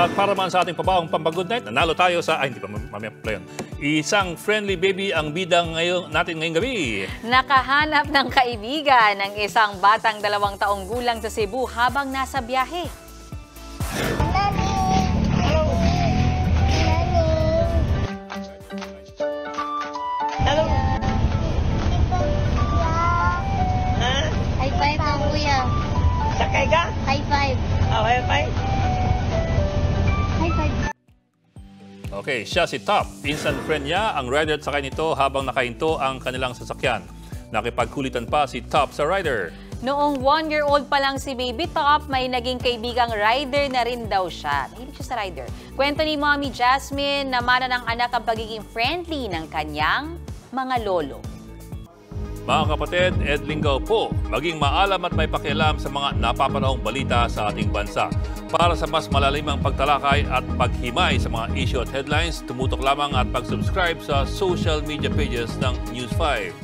At para man sa ating pabawang pampagood night, nanalo tayo sa, hindi pa, mamaya pa yun. Isang friendly baby ang bidang natin ngayong gabi. Nakahanap ng kaibigan ng isang batang 2 taong gulang sa Cebu habang nasa biyahe. Hello. High five ka, kuya. Sakay ka? High five. Oh, high five. High five. Okay, siya si Top. Instant friend niya ang rider at sakay nito habang nakahinto ang kanilang sasakyan. Nakipagkulitan pa si Top sa rider. Noong 1-year-old pa lang si Baby Top, may naging kaibigang rider na rin daw siya. Mahilig siya sa rider. Kwento ni Mommy Jasmine, namana ng anak ang pagiging friendly ng kanyang mga lolo. Mga kapatid, Ed Lingaw po, maging maalam at may pakialam sa mga napapanahong balita sa ating bansa. Para sa mas malalimang pagtalakay at paghimay sa mga issue at headlines, tumutok lamang at pag-subscribe sa social media pages ng News 5.